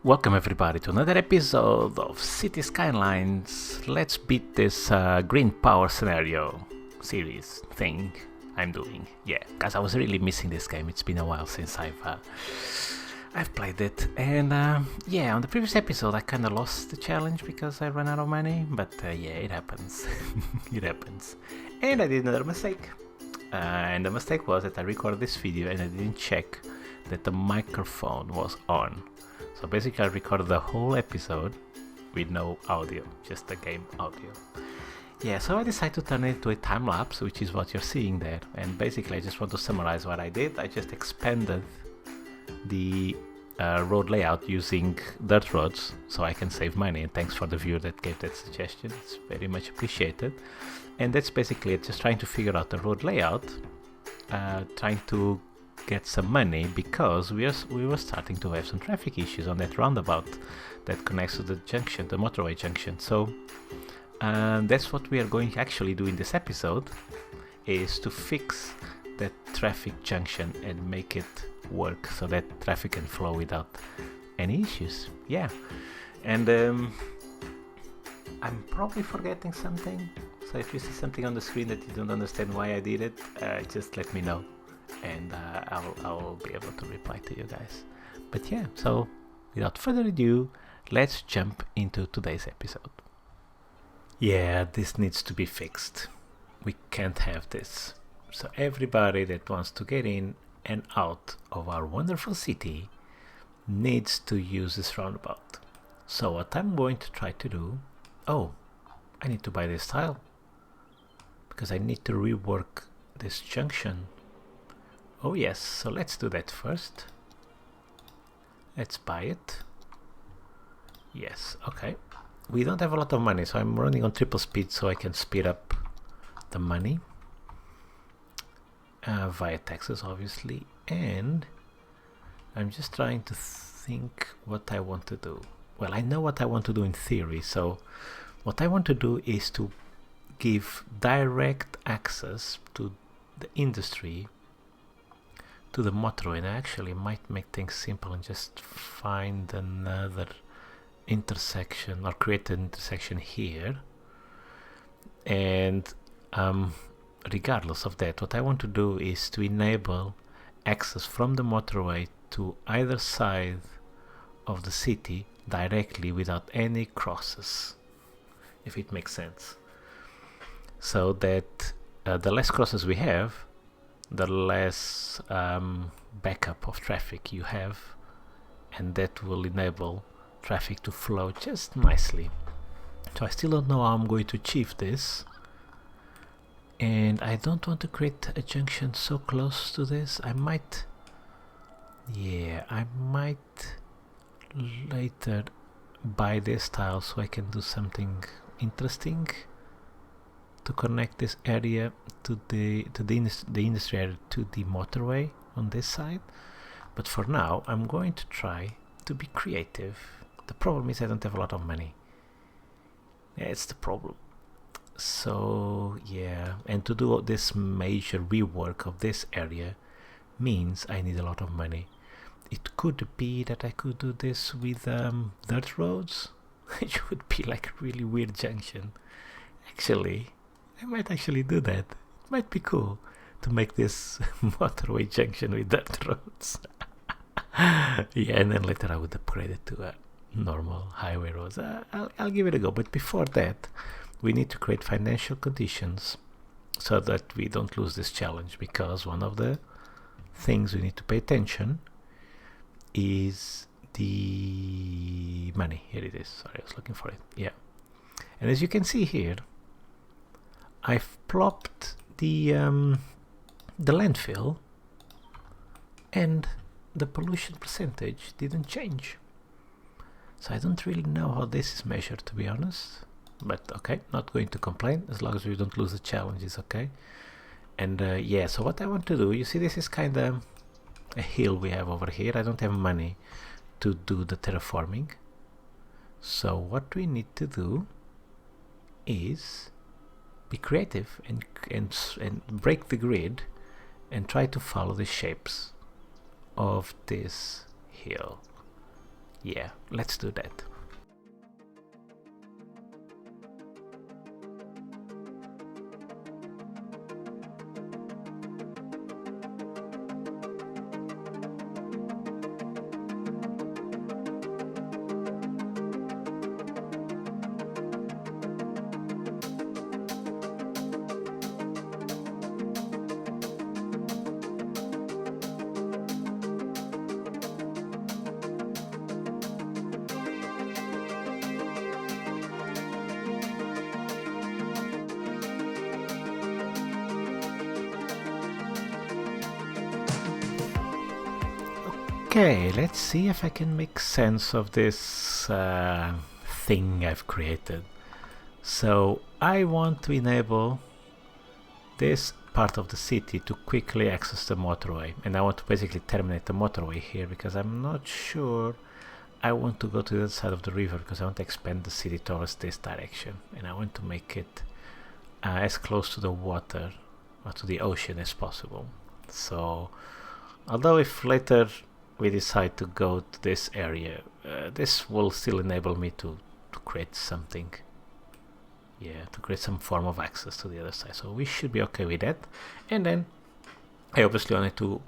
Welcome everybody to another episode of Cities Skylines. Let's beat this green power scenario series thing I'm doing. Yeah, because I was really missing this game. It's been a while since I've played it, and yeah, on the previous episode I kind of lost the challenge because I ran out of money. But yeah, it happens. It happens. And I did another mistake. And the mistake was that I recorded this video and I didn't check that the microphone was on. So basically I recorded the whole episode with no audio, just the game audio. Yeah, so I decided to turn it into a time lapse, which is what you're seeing there. And basically I just want to summarize what I did. I just expanded the road layout using dirt roads so I can save money. And thanks for the viewer that gave that suggestion. It's very much appreciated. And that's basically it, just trying to figure out the road layout, trying to get some money because we were starting to have some traffic issues on that roundabout that connects to the junction, the motorway junction. So that's what we are going to actually do in this episode, is to fix that traffic junction and make it work so that traffic can flow without any issues. Yeah, and I'm probably forgetting something, so if you see something on the screen that you don't understand why I did it, just let me know, and I'll be able to reply to you guys. But yeah, so without further ado, let's jump into today's episode. Yeah, this needs to be fixed. We can't have this. So everybody that wants to get in and out of our wonderful city needs to use this roundabout. So what I'm going to try to do... Oh, I need to buy this tile because I need to rework this junction. Oh yes, so let's do that first. Let's buy it. Yes, okay. We don't have a lot of money, so I'm running on triple speed so I can speed up the money via taxes, obviously. And I'm just trying to think what I want to do. Well, I know what I want to do in theory, so what I want to do is to give direct access to the industry to the motorway. And I actually might make things simple and just find another intersection or create an intersection here. And regardless of that, what I want to do is to enable access from the motorway to either side of the city directly without any crosses, if it makes sense. So that the less crosses we have, the less backup of traffic you have, and that will enable traffic to flow just nicely. So I still don't know how I'm going to achieve this, and I don't want to create a junction so close to this. I might later buy this tile so I can do something interesting to connect this area to the industry area to the motorway on this side. But for now I'm going to try to be creative. The problem is I don't have a lot of money. Yeah, it's the problem. So yeah, and to do this major rework of this area means I need a lot of money. It could be that I could do this with dirt roads, which would be like a really weird junction. Actually, I might actually do that. It might be cool to make this motorway junction with dirt roads. Yeah, and then later I would upgrade it to a normal highway roads. I'll give it a go. But before that, we need to create financial conditions so that we don't lose this challenge, because one of the things we need to pay attention is the money. Here it is. Sorry, I was looking for it. Yeah. And as you can see here, I've plopped the landfill, and the pollution percentage didn't change. So I don't really know how this is measured, to be honest. But okay, not going to complain. As long as we don't lose the challenge, it's okay. And yeah, so what I want to do, you see this is kind of a hill we have over here. I don't have money to do the terraforming. So what we need to do is be creative and break the grid and try to follow the shapes of this hill. Yeah, let's do that. Okay, let's see if I can make sense of this thing I've created. So I want to enable this part of the city to quickly access the motorway, and I want to basically terminate the motorway here because I'm not sure I want to go to the other side of the river, because I want to expand the city towards this direction, and I want to make it as close to the water or to the ocean as possible. So although if later we decide to go to this area, this will still enable me to create something, to create some form of access to the other side. So we should be okay with that. And then I obviously wanted to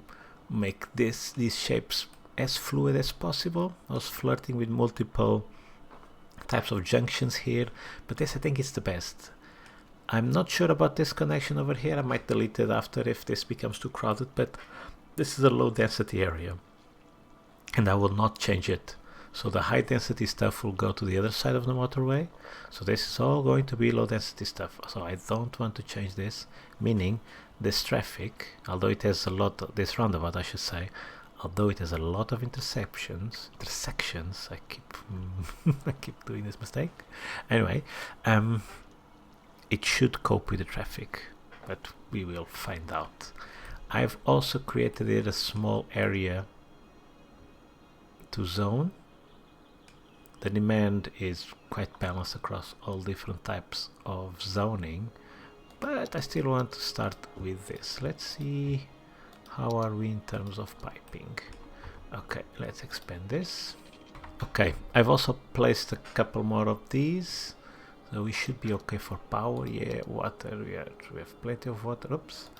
make these shapes as fluid as possible. I was flirting with multiple types of junctions here, but this I think is the best. I'm not sure about this connection over here. I might delete it after if this becomes too crowded, but this is a low density area and I will not change it. So the high density stuff will go to the other side of the motorway. So this is all going to be low density stuff. So I don't want to change this, meaning this traffic, although it has a lot of, this roundabout I should say, although it has a lot of intersections, I keep I keep doing this mistake. Anyway, it should cope with the traffic, but we will find out. I've also created here a small area to zone. The demand is quite balanced across all different types of zoning, but I still want to start with this. Let's see, how are we in terms of piping? Okay, let's expand this. Okay, I've also placed a couple more of these, so we should be okay for power. Yeah, water, we have plenty of water. Oops.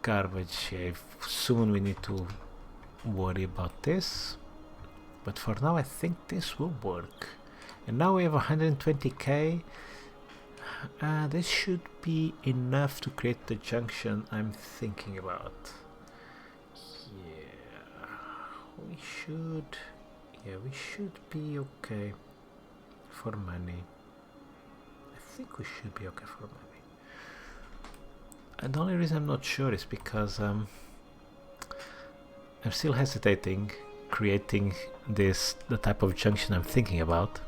Garbage, yeah, soon we need to worry about this, but for now I think this will work. And now we have 120k. This should be enough to create the junction I'm thinking about. Yeah, we should be okay for money. I think we should be okay for money. And the only reason I'm not sure is because I'm still hesitating creating the type of junction I'm thinking about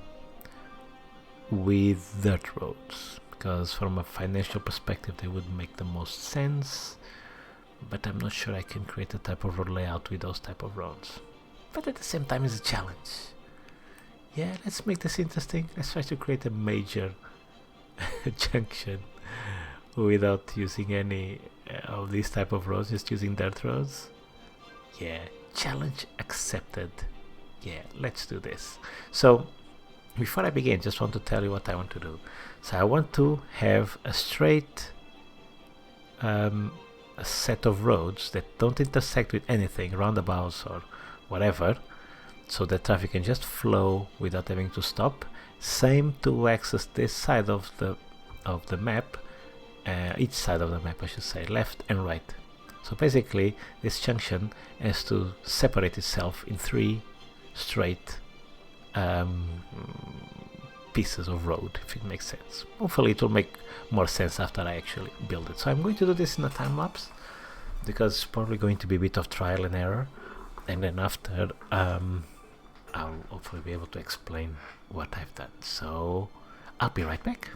with dirt roads, because from a financial perspective they would make the most sense, but I'm not sure I can create a type of road layout with those type of roads. But at the same time it's a challenge. Yeah, let's make this interesting. Let's try to create a major junction without using any of these type of roads, just using dirt roads. Yeah, challenge accepted. Yeah, let's do this. So before I begin, just want to tell you what I want to do. So I want to have a straight a set of roads that don't intersect with anything, roundabouts or whatever, so that traffic can just flow without having to stop. Same to access this side of the map, each side of the map I should say, left and right. So basically this junction has to separate itself in 3 straight pieces of road, if it makes sense. Hopefully it will make more sense after I actually build it. So I'm going to do this in a time lapse, because it's probably going to be a bit of trial and error, and then after I'll hopefully be able to explain what I've done. So I'll be right back.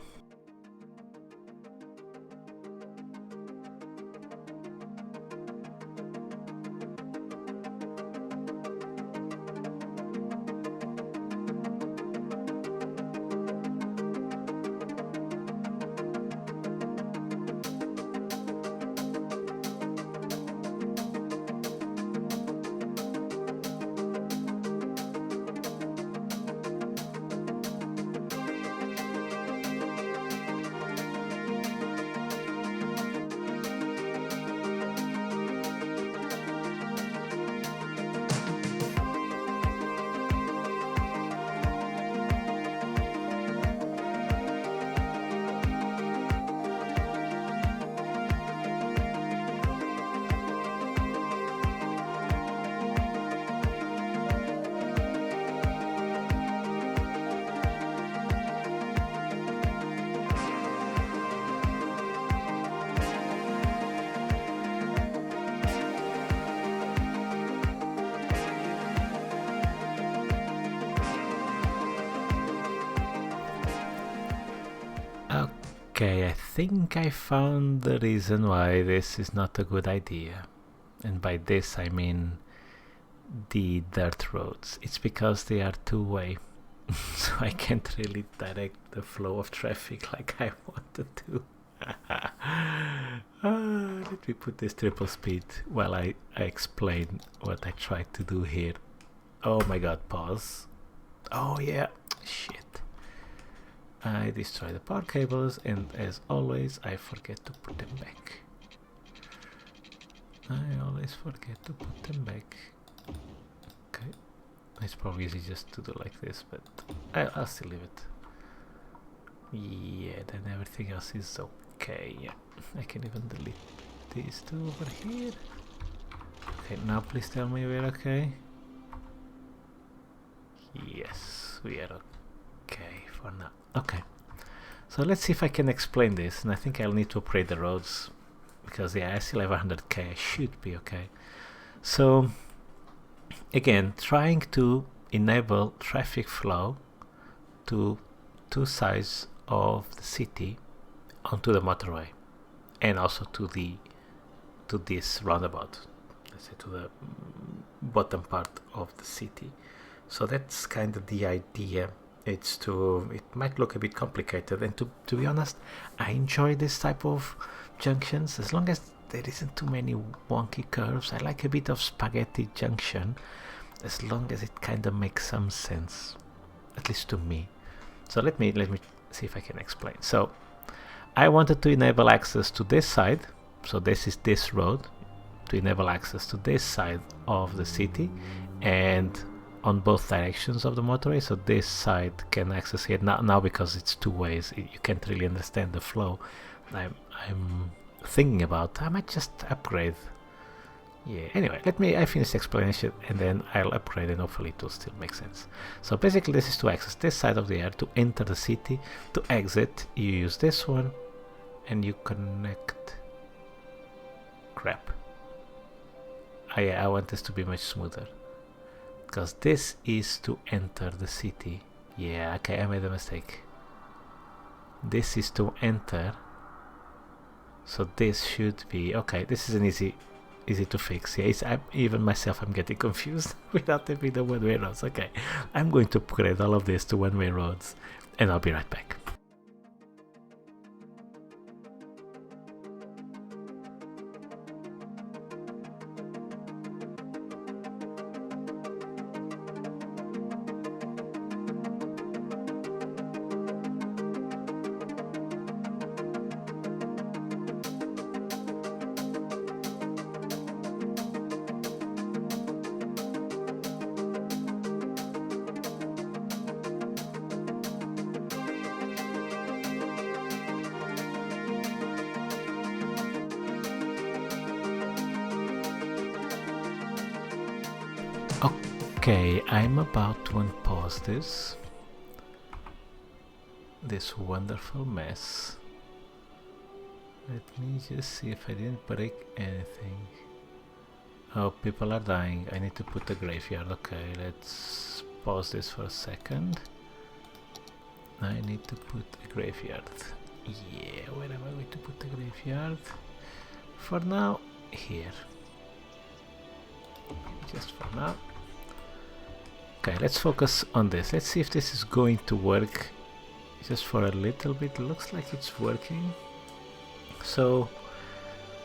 Okay, I think I found the reason why this is not a good idea. And by this I mean the dirt roads. It's because they are two-way. So I can't really direct the flow of traffic like I wanted to. Let me put this triple speed while I explain what I tried to do here. Oh my god, pause. Oh yeah, shit. I destroy the power cables, and as always I forget to put them back. I always forget to put them back. Okay, it's probably easy just to do like this, but I'll still leave it. Yeah, then everything else is okay. Yeah, I can even delete these two over here. Okay, now please tell me we're okay. Yes, we are okay for now. Okay, so let's see if I can explain this, and I think I'll need to upgrade the roads because yeah, I still have 100k. I should be okay. So again, trying to enable traffic flow to two sides of the city onto the motorway, and also to this roundabout, let's say to the bottom part of the city. So that's kind of the idea. It might look a bit complicated, and to be honest, I enjoy this type of junctions as long as there isn't too many wonky curves. I like a bit of spaghetti junction as long as it kind of makes some sense, at least to me. So let me see if I can explain. So I wanted to enable access to this side, so this is this road, to enable access to this side of the city and on both directions of the motorway, so this side can access here. Now because it's two ways, you can't really understand the flow. I'm thinking about, I might just upgrade. Yeah, anyway, I finish the explanation and then I'll upgrade, and hopefully it will still make sense. So basically this is to access this side of the air to enter the city. To exit, you use this one and you connect. Crap. I want this to be much smoother, because this is to enter the city. Yeah, okay, I made a mistake. This is to enter, so this should be okay. This is an easy to fix. Yeah, even myself I'm getting confused without having the one-way roads. Okay, I'm going to upgrade all of this to one-way roads and I'll be right back. Okay, I'm about to unpause this wonderful mess. Let me just see if I didn't break anything. Oh, people are dying. I need to put a graveyard. Okay, let's pause this for a second. I need to put a graveyard. Yeah, where am I going to put the graveyard? For now, here. Just for now. Okay, let's focus on this. Let's see if this is going to work just for a little bit. Looks like it's working. So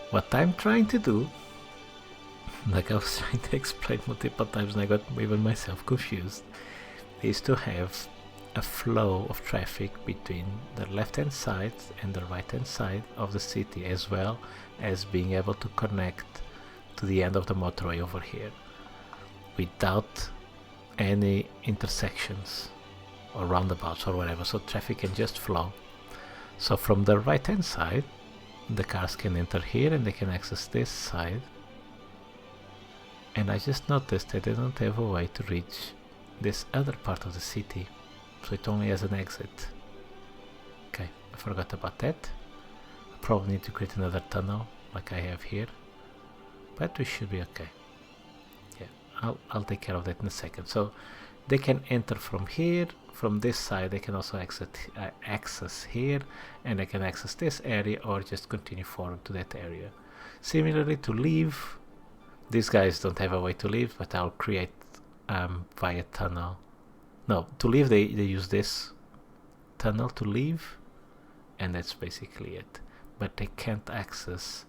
what I'm trying to do, like I was trying to explain multiple times and I got even myself confused, is to have a flow of traffic between the left hand side and the right hand side of the city, as well as being able to connect to the end of the motorway over here without any intersections or roundabouts or whatever, so traffic can just flow. So from the right hand side the cars can enter here and they can access this side, and I just noticed that they don't have a way to reach this other part of the city, so it only has an exit. Okay, I forgot about that. I probably need to create another tunnel like I have here, but we should be okay. I'll take care of that in a second. So they can enter from here. From this side they can also access here, and they can access this area or just continue forward to that area. Similarly, to leave, these guys don't have a way to leave, but I'll create via tunnel. No, to leave they use this tunnel to leave, and that's basically it. But they can't access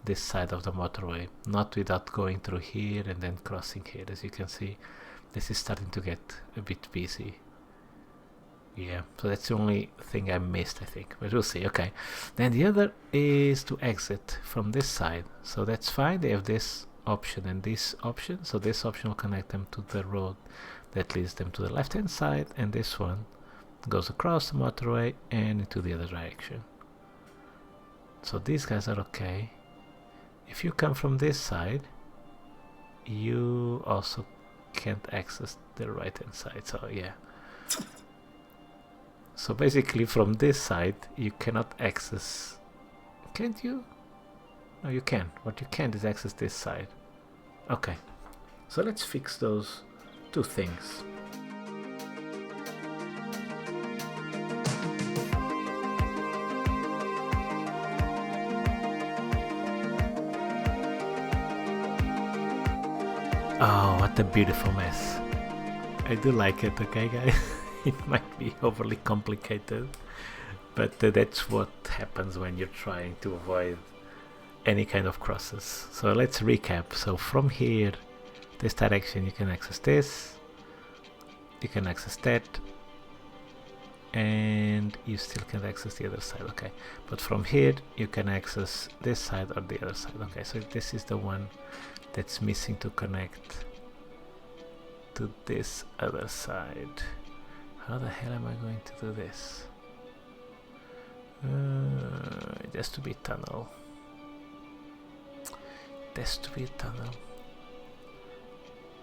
this side of the motorway, not without going through here and then crossing here. As you can see, this is starting to get a bit busy. Yeah, so that's the only thing I missed, I think, but we'll see. Okay, then the other is to exit from this side, so that's fine. They have this option and this option, so this option will connect them to the road that leads them to the left hand side, and this one goes across the motorway and into the other direction. So these guys are okay. If you come from this side, you also can't access the right hand side, so yeah. So basically from this side you cannot access, can't you? No, you can. What you can't is access this side. Okay, so let's fix those two things. Oh, what a beautiful mess. I do like it, okay guys? It might be overly complicated, but that's what happens when you're trying to avoid any kind of crosses. So let's recap. So from here, this direction, you can access this, you can access that, and you still can access the other side. Okay, but from here you can access this side or the other side. Okay, so this is the one that's missing to connect to this other side. How the hell am I going to do this? It has to be tunnel. It has to be a tunnel.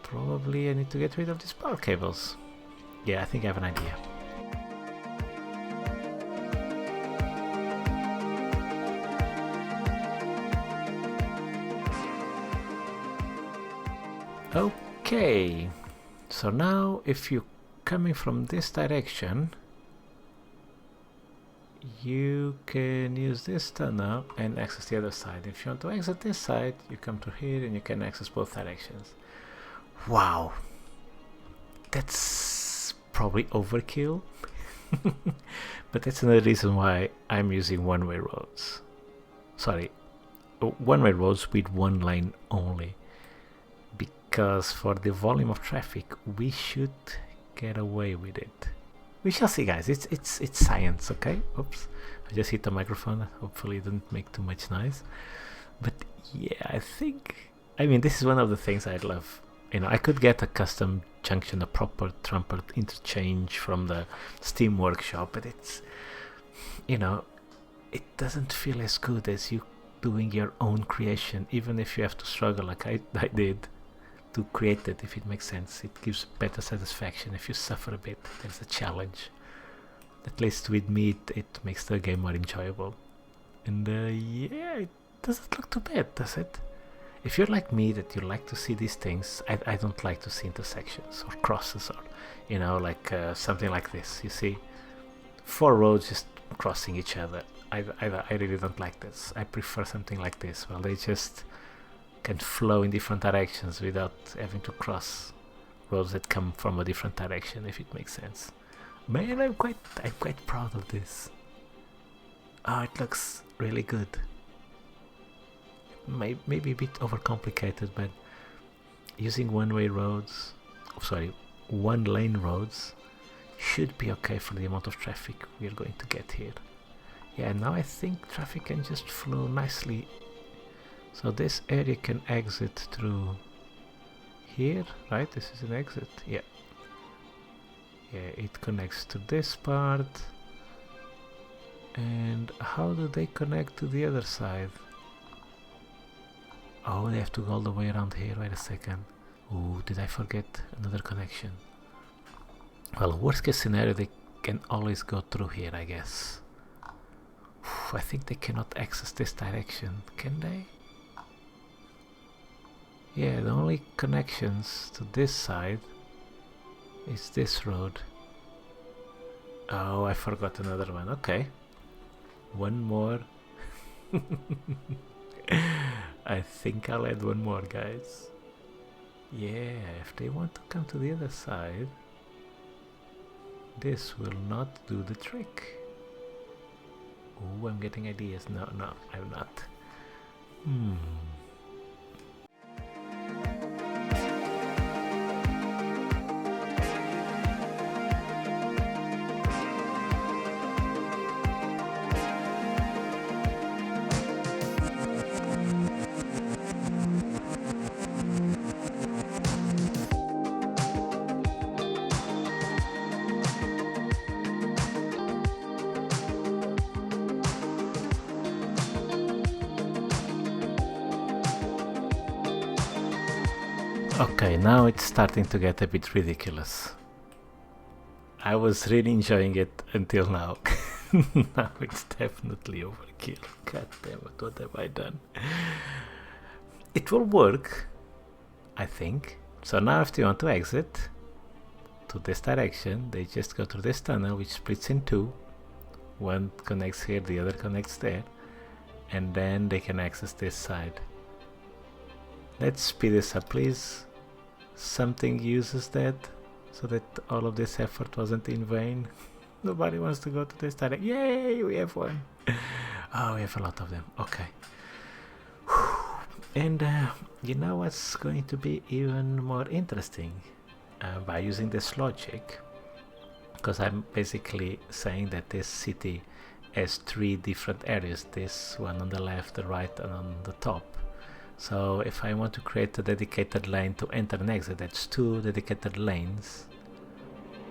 Probably I need to get rid of these power cables. Yeah, I think I have an idea. Okay, so now if you're coming from this direction, you can use this tunnel and access the other side. If you want to exit this side, you come to here and you can access both directions. Wow, that's probably overkill. But that's another reason why I'm using one-way roads. Sorry, one-way roads with one lane only, because for the volume of traffic we should get away with it. We shall see, guys. It's science, okay? Oops, I just hit the microphone. Hopefully it didn't make too much noise. But yeah, I mean this is one of the things I love. You know, I could get a custom junction, a proper trumpet interchange from the Steam workshop, but it's, you know, it doesn't feel as good as you doing your own creation, even if you have to struggle like I did to create it. If it makes sense, it gives better satisfaction. If you suffer a bit, there's a challenge. At least with me it makes the game more enjoyable. And yeah, it doesn't look too bad, does it? If you're like me, that you like to see these things, I don't like to see intersections or crosses, or, you know, like something like this. You see 4 roads just crossing each other. I really don't like this. I prefer something like this. Well, they just can flow in different directions without having to cross roads that come from a different direction, if it makes sense. Man, I'm quite proud of this. Oh, it looks really good. Maybe a bit overcomplicated, but using one-way roads, one-lane roads should be okay for the amount of traffic we're going to get here. Yeah, now I think traffic can just flow nicely. So this area can exit through here, right? This is an exit. Yeah, it connects to this part. And how do they connect to the other side? Oh, they have to go all the way around here. Wait a second. Oh, did I forget another connection? Well, worst case scenario, they can always go through here, I guess. I think they cannot access this direction, can they? Yeah, the only connections to this side It's this road. Oh, I forgot another one. Okay. One more. I think I'll add one more, guys. Yeah, if they want to come to the other side, this will not do the trick. Oh, I'm getting ideas. No, I'm not. Okay, now it's starting to get a bit ridiculous. I was really enjoying it until now. Now it's definitely overkill. God damn it, what have I done? It will work, I think. So now if they want to exit to this direction, they just go through this tunnel which splits in two. One connects here, the other connects there, and then they can access this side. Let's speed this up, please. Something uses that so that all of this effort wasn't in vain. Nobody wants to go to this direction. Yay, we have one. Oh, we have a lot of them. Okay. And you know what's going to be even more interesting? By using this logic, because I'm basically saying that this city has three different areas, this one on the left, the right, and on the top. So if I want to create a dedicated lane to enter and exit, that's 2 dedicated lanes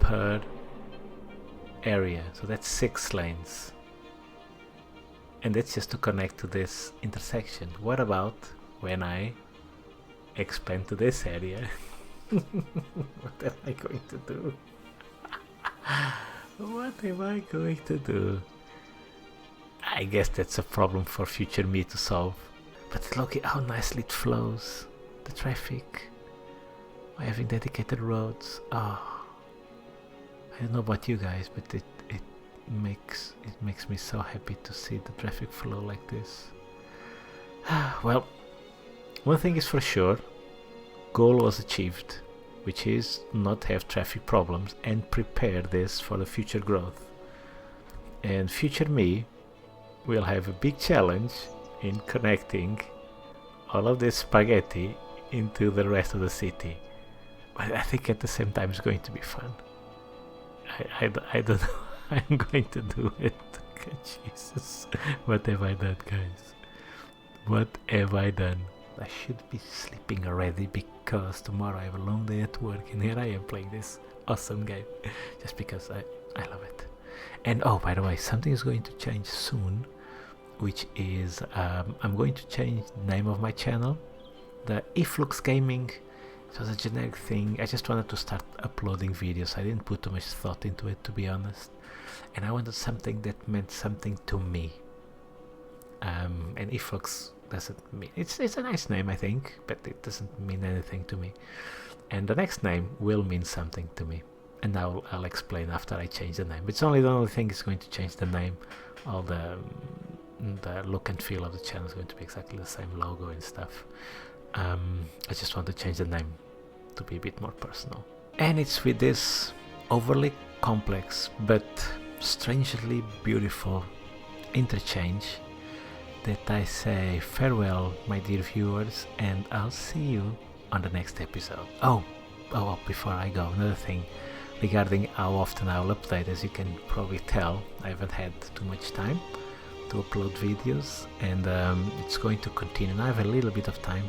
per area, so that's 6 lanes, and that's just to connect to this intersection. What about when I expand to this area? What am I going to do? What am I going to do? I guess that's a problem for future me to solve. But look at how nicely it flows, the traffic, by having dedicated roads. Oh, I don't know about you guys, but it makes me so happy to see the traffic flow like this. Well, one thing is for sure, goal was achieved, which is not have traffic problems and prepare this for the future growth. And future me will have a big challenge in connecting all of this spaghetti into the rest of the city, but I think at the same time it's going to be fun. I don't know. I'm going to do it. Jesus, what have I done, guys? What have I done? I should be sleeping already because tomorrow I have a long day at work, and here I am playing this awesome game just because I love it. And oh, by the way, something is going to change soon, which is I'm going to change the name of my channel. The Iflux Gaming, it was a generic thing. I just wanted to start uploading videos. I didn't put too much thought into it, to be honest, and I wanted something that meant something to me. And Iflux doesn't mean, it's a nice name, I think, but it doesn't mean anything to me. And the next name will mean something to me, and I'll explain after I change the name. It's only the only thing is going to change the name. All the look and feel of the channel is going to be exactly the same, logo and stuff. I just want to change the name to be a bit more personal. And it's with this overly complex but strangely beautiful interchange that I say farewell, my dear viewers, and I'll see you on the next episode. Oh, before I go, another thing regarding how often I'll update. As you can probably tell, I haven't had too much time to upload videos, and it's going to continue. Now I have a little bit of time,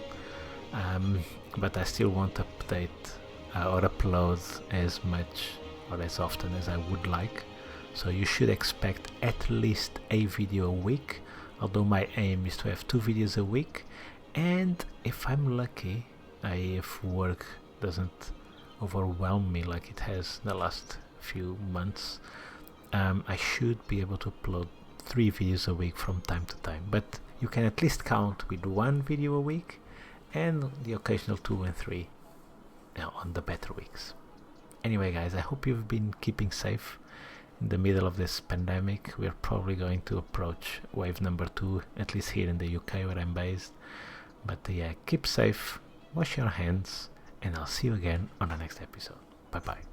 but I still won't update or upload as much or as often as I would like. So you should expect at least a video a week, although my aim is to have 2 videos a week. And if I'm lucky, if work doesn't overwhelm me like it has in the last few months, I should be able to upload 3 videos a week from time to time. But you can at least count with 1 video a week and the occasional 2 and 3 on the better weeks. Anyway, guys, I hope you've been keeping safe in the middle of this pandemic. We're probably going to approach wave number 2, at least here in the UK where I'm based. But yeah, keep safe, wash your hands, and I'll see you again on the next episode. Bye bye.